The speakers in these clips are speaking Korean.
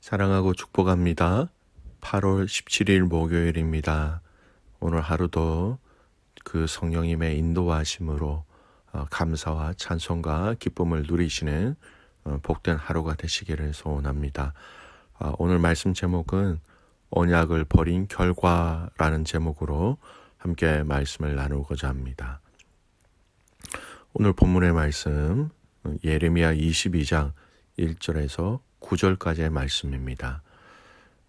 사랑하고 축복합니다. 8월 17일 목요일입니다. 오늘 하루도 그 성령님의 인도하심으로 감사와 찬송과 기쁨을 누리시는 복된 하루가 되시기를 소원합니다. 오늘 말씀 제목은 언약을 버린 결과라는 제목으로 함께 말씀을 나누고자 합니다. 오늘 본문의 말씀 예레미야 22장 1절에서 9절까지의 말씀입니다.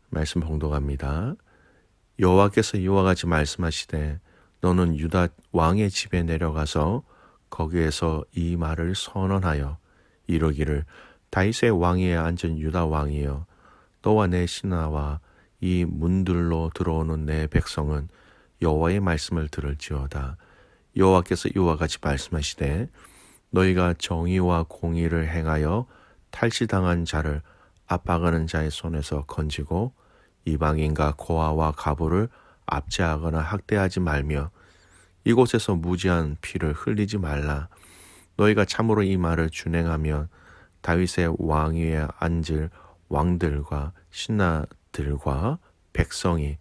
말씀 봉독합니다. 여호와께서 이와 같이 말씀하시되 너는 유다 왕의 집에 내려가서 거기에서 이 말을 선언하여 이르기를 다윗의 왕위에 앉은 유다 왕이여 너와 내 신하와 이 문들로 들어오는 내 백성은 여호와의 말씀을 들을지어다. 여호와께서 이와 같이 말씀하시되 너희가 정의와 공의를 행하여 탈취당한 자를 압박하는 자의 손에서 건지고 이방인과 고아와 가부를 압제하거나 학대하지 말며 이곳에서 무지한 피를 흘리지 말라. 너희가 참으로 이 말을 준행하면 다윗의 왕위에 앉을 왕들과 신하들과 백성이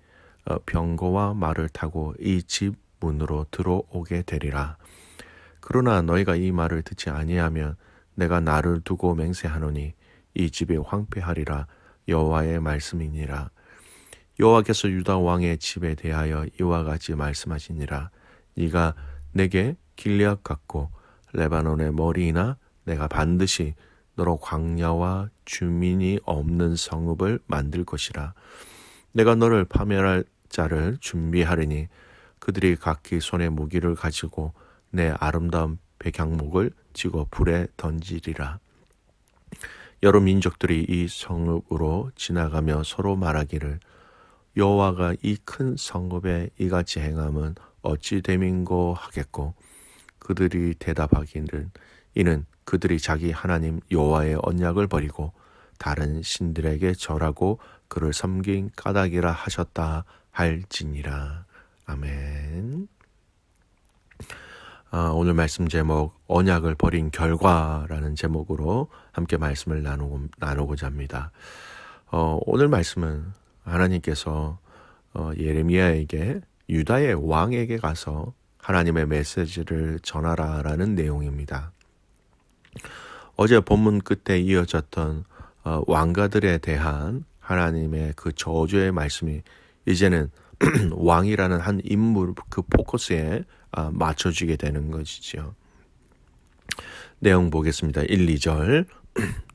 병거와 말을 타고 이 집 문으로 들어오게 되리라. 그러나 너희가 이 말을 듣지 아니하면 내가 나를 두고 맹세하노니 이 집이 황폐하리라. 여호와의 말씀이니라. 여호와께서 유다 왕의 집에 대하여 이와 같이 말씀하시니라. 네가 내게 길앗 같고 레바논의 머리이나 내가 반드시 너로 광야와 주민이 없는 성읍을 만들 것이라. 내가 너를 파멸할 자를 준비하리니 그들이 각기 손에 무기를 가지고 내 아름다운 백향목을 지고 불에 던지리라. 여러 민족들이 이 성읍으로 지나가며 서로 말하기를 여호와가 이 큰 성읍에 이같이 행함은 어찌 됨인고 하겠고 그들이 대답하기를 이는 그들이 자기 하나님 여호와의 언약을 버리고 다른 신들에게 절하고 그를 섬긴 까닭이라 하셨다 할지니라. 아멘. 오늘 말씀 제목 언약을 버린 결과라는 제목으로 함께 말씀을 나누고자 합니다. 오늘 말씀은 하나님께서 예레미야에게 유다의 왕에게 가서 하나님의 메시지를 전하라라는 내용입니다. 어제 본문 끝에 이어졌던 왕가들에 대한 하나님의 그 저주의 말씀이 이제는 왕이라는 한 인물 그 포커스에 맞춰지게 되는 것이죠. 내용 보겠습니다. 1, 2절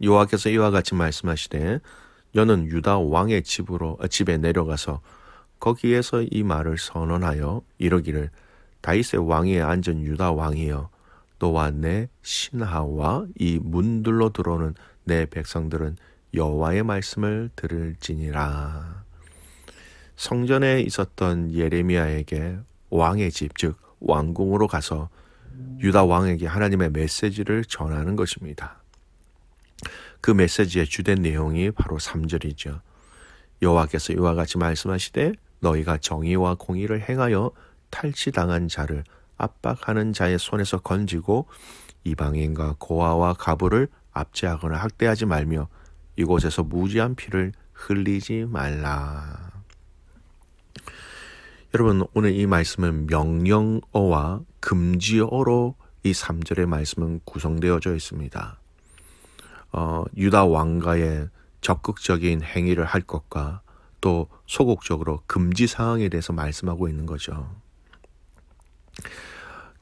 여호와께서 이와 같이 말씀하시되 너는 유다 왕의 집에 내려가서 거기에서 이 말을 선언하여 이르기를 다윗의 왕위에 앉은 유다 왕이여 너와 내 신하와 이 문들로 들어오는 내 백성들은 여호와의 말씀을 들을지니라. 성전에 있었던 예레미야에게 왕의 집, 즉 왕궁으로 가서 유다 왕에게 하나님의 메시지를 전하는 것입니다. 그 메시지의 주된 내용이 바로 3절이죠. 여호와께서 이와 같이 말씀하시되 너희가 정의와 공의를 행하여 탈취당한 자를 압박하는 자의 손에서 건지고 이방인과 고아와 가부를 압제하거나 학대하지 말며 이곳에서 무지한 피를 흘리지 말라. 여러분, 오늘 이 말씀은 명령어와 금지어로 이 3절의 말씀은 구성되어져 있습니다. 유다 왕가의 적극적인 행위를 할 것과 또 소극적으로 금지 사항에 대해서 말씀하고 있는 거죠.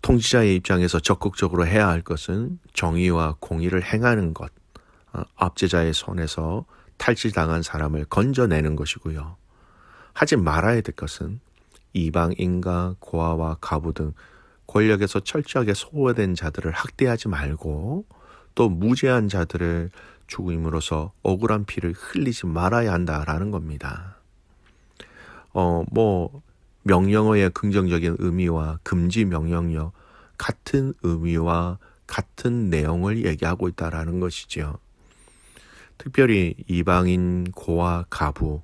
통치자의 입장에서 적극적으로 해야 할 것은 정의와 공의를 행하는 것, 압제자의 손에서 탈취당한 사람을 건져내는 것이고요. 하지 말아야 될 것은 이방인과 고아와 가부 등 권력에서 철저하게 소외된 자들을 학대하지 말고 또 무죄한 자들을 죽임으로써 억울한 피를 흘리지 말아야 한다라는 겁니다. 명령어의 긍정적인 의미와 금지 명령어 같은 의미와 같은 내용을 얘기하고 있다라는 것이죠. 특별히 이방인, 고아, 가부,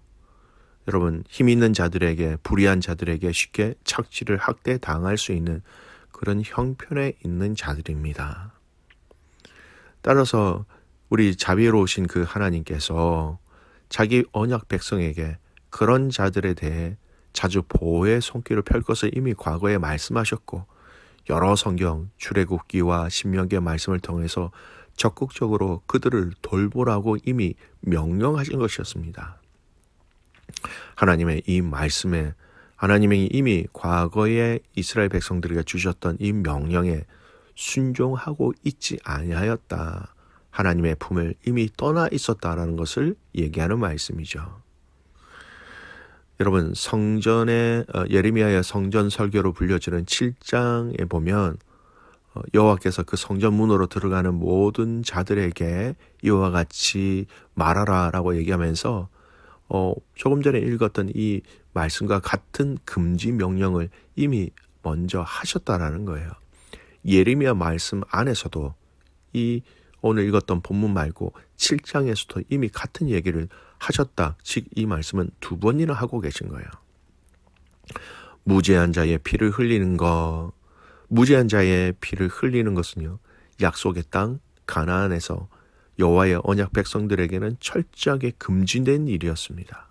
여러분 힘 있는 자들에게 불의한 자들에게 쉽게 착취를 학대 당할 수 있는 그런 형편에 있는 자들입니다. 따라서 우리 자비로우신 그 하나님께서 자기 언약 백성에게 그런 자들에 대해 자주 보호의 손길을 펼 것을 이미 과거에 말씀하셨고, 여러 성경 출애굽기와 신명기의 말씀을 통해서 적극적으로 그들을 돌보라고 이미 명령하신 것이었습니다. 하나님의 이 말씀에, 하나님이 이미 과거에 이스라엘 백성들에게 주셨던 이 명령에 순종하고 있지 아니하였다. 하나님의 품을 이미 떠나 있었다라는 것을 얘기하는 말씀이죠. 여러분, 성전의 예레미야의 성전 설교로 불려지는 7장에 보면 여호와께서 그 성전 문으로 들어가는 모든 자들에게 이와 같이 말하라라고 얘기하면서 조금 전에 읽었던 이 말씀과 같은 금지 명령을 이미 먼저 하셨다라는 거예요. 예레미야 말씀 안에서도 이 오늘 읽었던 본문 말고 7장에서도 이미 같은 얘기를 하셨다. 즉 이 말씀은 두 번이나 하고 계신 거예요. 무죄한 자의 피를 흘리는 것, 무죄한 자의 피를 흘리는 것은요, 약속의 땅 가나안에서 여호와의 언약 백성들에게는 철저하게 금지된 일이었습니다.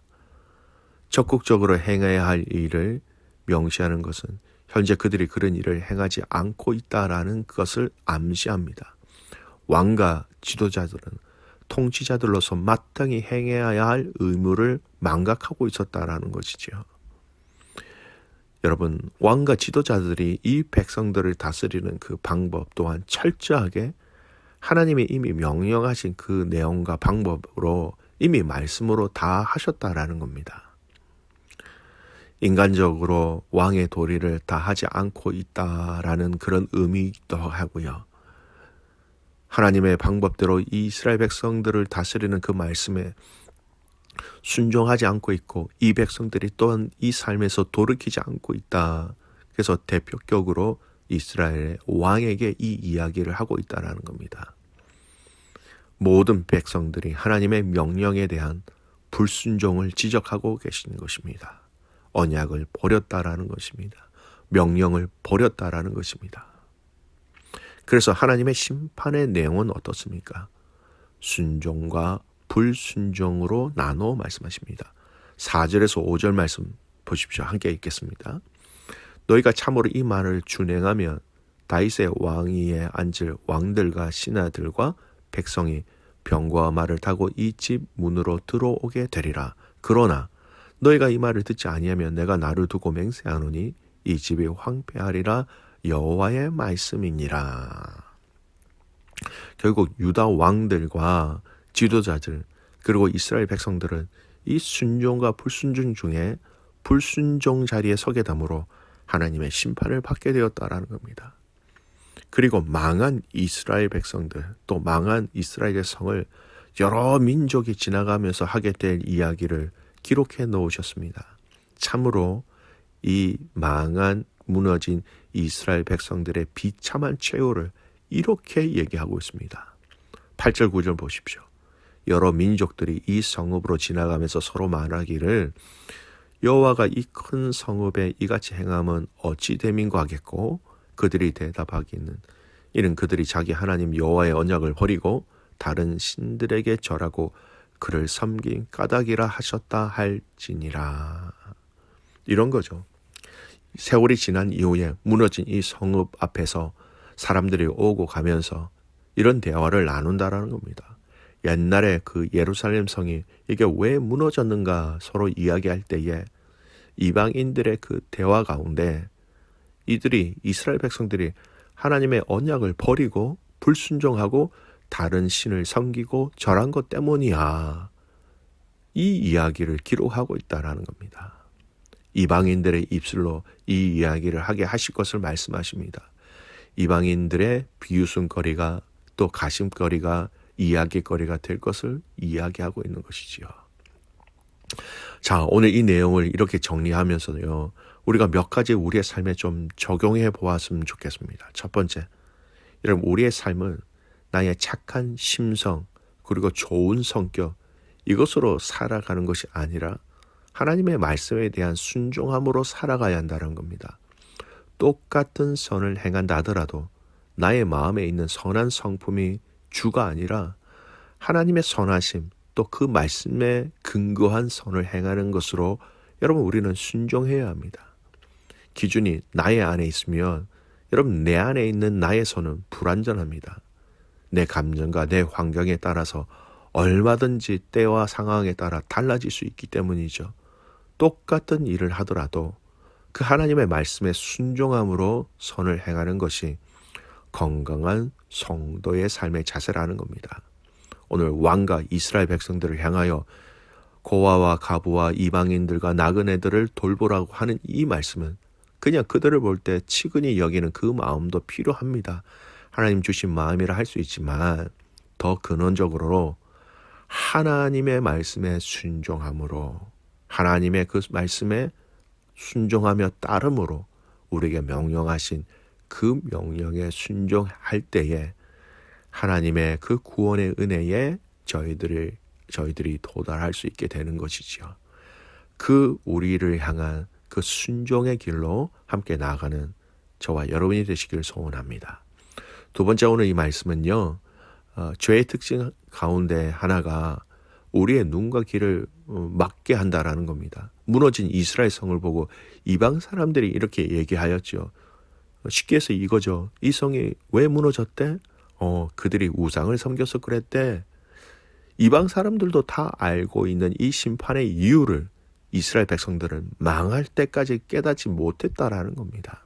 적극적으로 행해야 할 일을 명시하는 것은 현재 그들이 그런 일을 행하지 않고 있다라는 것을 암시합니다. 왕과 지도자들은 통치자들로서 마땅히 행해야 할 의무를 망각하고 있었다라는 것이지요. 여러분, 왕과 지도자들이 이 백성들을 다스리는 그 방법 또한 철저하게 하나님이 이미 명령하신 그 내용과 방법으로 이미 말씀으로 다 하셨다라는 겁니다. 인간적으로 왕의 도리를 다 하지 않고 있다라는 그런 의미도 하고요. 하나님의 방법대로 이스라엘 백성들을 다스리는 그 말씀에 순종하지 않고 있고, 이 백성들이 또한 이 삶에서 돌이키지 않고 있다. 그래서 대표격으로 이스라엘의 왕에게 이 이야기를 하고 있다는 겁니다. 모든 백성들이 하나님의 명령에 대한 불순종을 지적하고 계신 것입니다. 언약을 버렸다라는 것입니다. 명령을 버렸다라는 것입니다. 그래서 하나님의 심판의 내용은 어떻습니까? 순종과 불순종으로 나눠 말씀하십니다. 4절에서 5절 말씀 보십시오. 함께 읽겠습니다. 너희가 참으로 이 말을 준행하면 다윗의 왕위에 앉을 왕들과 신하들과 백성이 병과 말을 타고 이 집 문으로 들어오게 되리라. 그러나 너희가 이 말을 듣지 아니하면 내가 나를 두고 맹세하노니 이 집이 황폐하리라. 여호와의 말씀이니라. 결국 유다 왕들과 지도자들 그리고 이스라엘 백성들은 이 순종과 불순종 중에 불순종 자리에 서게 되므로 하나님의 심판을 받게 되었다라는 겁니다. 그리고 망한 이스라엘 백성들, 또 망한 이스라엘의 성을 여러 민족이 지나가면서 하게 될 이야기를 기록해 놓으셨습니다. 참으로 이 망한 무너진 이스라엘 백성들의 비참한 최후를 이렇게 얘기하고 있습니다. 8절 9절 보십시오. 여러 민족들이 이 성읍으로 지나가면서 서로 말하기를 여호와가 이 큰 성읍에 이같이 행함은 어찌 됨인고 하겠고, 그들이 대답하기는 이는 그들이 자기 하나님 여호와의 언약을 버리고 다른 신들에게 절하고 그를 섬긴 까닭이라 하셨다 할지니라. 이런 거죠. 세월이 지난 이후에 무너진 이 성읍 앞에서 사람들이 오고 가면서 이런 대화를 나눈다라는 겁니다. 옛날에 그 예루살렘 성이 이게 왜 무너졌는가 서로 이야기할 때에 이방인들의 그 대화 가운데 이들이 이스라엘 백성들이 하나님의 언약을 버리고 불순종하고 다른 신을 섬기고 절한 것 때문이야. 이 이야기를 기록하고 있다라는 겁니다. 이방인들의 입술로 이 이야기를 하게 하실 것을 말씀하십니다. 이방인들의 비웃음거리가 또 가심거리가 이야기거리가 될 것을 이야기하고 있는 것이지요. 자, 오늘 이 내용을 이렇게 정리하면서요, 우리가 몇 가지 우리의 삶에 좀 적용해 보았으면 좋겠습니다. 첫 번째, 여러분, 우리의 삶은 나의 착한 심성 그리고 좋은 성격 이것으로 살아가는 것이 아니라 하나님의 말씀에 대한 순종함으로 살아가야 한다는 겁니다. 똑같은 선을 행한다 하더라도 나의 마음에 있는 선한 성품이 주가 아니라 하나님의 선하심 또 그 말씀에 근거한 선을 행하는 것으로 여러분 우리는 순종해야 합니다. 기준이 나의 안에 있으면 여러분 내 안에 있는 나의 선은 불완전합니다. 내 감정과 내 환경에 따라서 얼마든지 때와 상황에 따라 달라질 수 있기 때문이죠. 똑같은 일을 하더라도 그 하나님의 말씀에 순종함으로 선을 행하는 것이 건강한 성도의 삶의 자세라는 겁니다. 오늘 왕과 이스라엘 백성들을 향하여 고아와 가부와 이방인들과 나그네들을 돌보라고 하는 이 말씀은 그냥 그들을 볼 때 치근히 여기는 그 마음도 필요합니다. 하나님 주신 마음이라 할 수 있지만 더 근원적으로 하나님의 말씀에 순종함으로, 하나님의 그 말씀에 순종하며 따름으로 우리에게 명령하신 그 명령에 순종할 때에 하나님의 그 구원의 은혜에 저희들이 도달할 수 있게 되는 것이지요. 그 우리를 향한 그 순종의 길로 함께 나아가는 저와 여러분이 되시기를 소원합니다. 두 번째 오늘 이 말씀은요, 죄의 특징 가운데 하나가 우리의 눈과 귀를 막게 한다라는 겁니다. 무너진 이스라엘 성을 보고 이방 사람들이 이렇게 얘기하였죠. 쉽게 해서 이거죠. 이 성이 왜 무너졌대? 그들이 우상을 섬겨서 그랬대. 이방 사람들도 다 알고 있는 이 심판의 이유를 이스라엘 백성들은 망할 때까지 깨닫지 못했다라는 겁니다.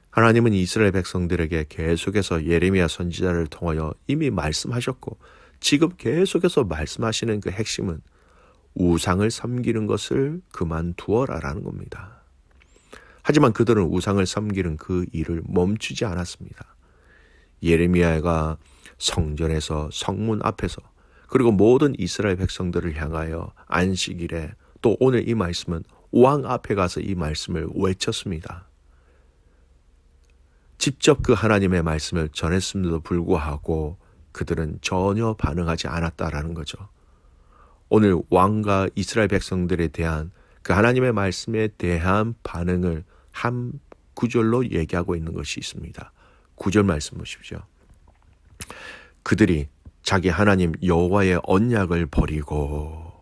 하나님은 이스라엘 백성들에게 계속해서 예레미야 선지자를 통하여 이미 말씀하셨고 지금 계속해서 말씀하시는 그 핵심은 우상을 섬기는 것을 그만두어라라는 겁니다. 하지만 그들은 우상을 섬기는 그 일을 멈추지 않았습니다. 예레미야가 성전에서 성문 앞에서 그리고 모든 이스라엘 백성들을 향하여 안식일에 또 오늘 이 말씀은 왕 앞에 가서 이 말씀을 외쳤습니다. 직접 그 하나님의 말씀을 전했음에도 불구하고 그들은 전혀 반응하지 않았다라는 거죠. 오늘 왕과 이스라엘 백성들에 대한 그 하나님의 말씀에 대한 반응을 한 구절로 얘기하고 있는 것이 있습니다. 9절 말씀 보십시오. 그들이 자기 하나님 여호와의 언약을 버리고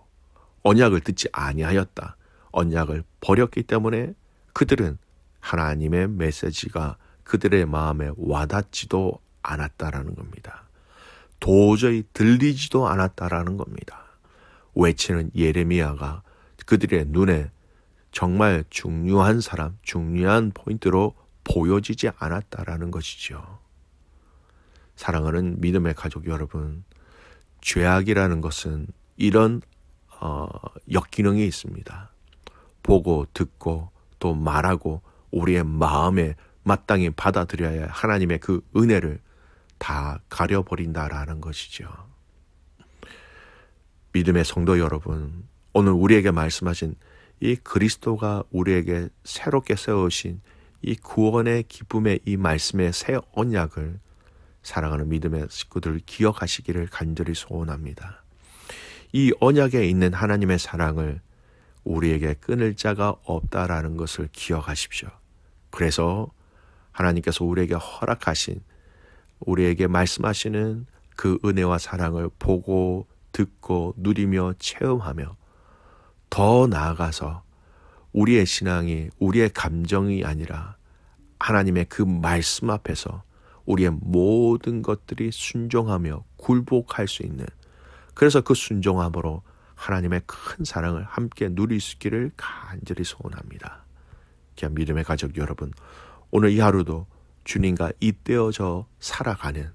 언약을 듣지 아니하였다. 언약을 버렸기 때문에 그들은 하나님의 메시지가 그들의 마음에 와닿지도 않았다라는 겁니다. 도저히 들리지도 않았다라는 겁니다. 외치는 예레미야가 그들의 눈에 정말 중요한 사람, 중요한 포인트로 보여지지 않았다라는 것이죠. 사랑하는 믿음의 가족 여러분, 죄악이라는 것은 이런 역기능이 있습니다. 보고 듣고 또 말하고 우리의 마음에 마땅히 받아들여야 할 하나님의 그 은혜를 다 가려버린다라는 것이죠. 믿음의 성도 여러분, 오늘 우리에게 말씀하신 이 그리스도가 우리에게 새롭게 세우신 이 구원의 기쁨의 이 말씀의 새 언약을 사랑하는 믿음의 식구들 기억하시기를 간절히 소원합니다. 이 언약에 있는 하나님의 사랑을 우리에게 끊을 자가 없다라는 것을 기억하십시오. 그래서 하나님께서 우리에게 허락하신, 우리에게 말씀하시는 그 은혜와 사랑을 보고 듣고 누리며 체험하며 더 나아가서 우리의 신앙이 우리의 감정이 아니라 하나님의 그 말씀 앞에서 우리의 모든 것들이 순종하며 굴복할 수 있는, 그래서 그 순종함으로 하나님의 큰 사랑을 함께 누릴 수 있기를 간절히 소원합니다. 귀한 믿음의 가족 여러분, 오늘 이 하루도 주님과 잇대어져 살아가는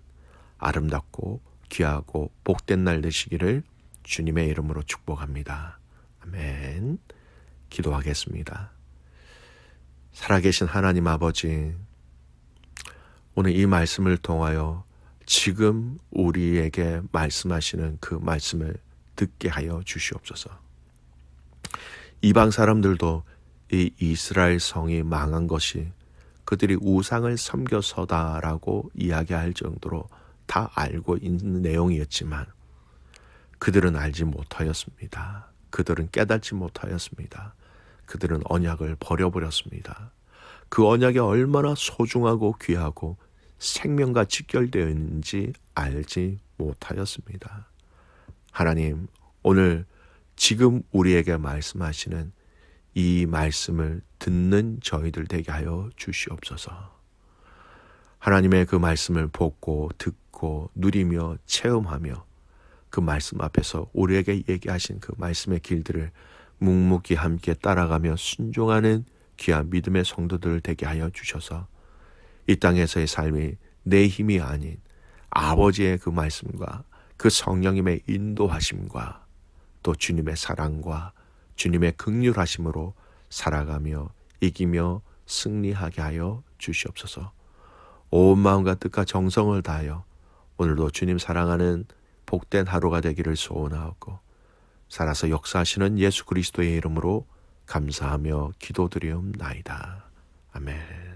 아름답고 귀하고 복된 날 되시기를 주님의 이름으로 축복합니다. 아멘. 기도하겠습니다. 살아계신 하나님 아버지, 오늘 이 말씀을 통하여 지금 우리에게 말씀하시는 그 말씀을 듣게 하여 주시옵소서. 이방 사람들도 이 이스라엘 성이 망한 것이 그들이 우상을 섬겨서다라고 이야기할 정도로 다 알고 있는 내용이었지만 그들은 알지 못하였습니다. 그들은 깨닫지 못하였습니다. 그들은 언약을 버려버렸습니다. 그 언약이 얼마나 소중하고 귀하고 생명과 직결되어 있는지 알지 못하였습니다. 하나님, 오늘 지금 우리에게 말씀하시는 이 말씀을 듣는 저희들 되게 하여 주시옵소서. 하나님의 그 말씀을 보고 듣고 누리며 체험하며 그 말씀 앞에서 우리에게 얘기하신 그 말씀의 길들을 묵묵히 함께 따라가며 순종하는 귀한 믿음의 성도들 되게 하여 주셔서 이 땅에서의 삶이 내 힘이 아닌 아버지의 그 말씀과 그 성령님의 인도하심과 또 주님의 사랑과 주님의 긍휼하심으로 살아가며 이기며 승리하게 하여 주시옵소서. 온 마음과 뜻과 정성을 다하여 오늘도 주님 사랑하는 복된 하루가 되기를 소원하옵고 살아서 역사하시는 예수 그리스도의 이름으로 감사하며 기도드리옵나이다. 아멘.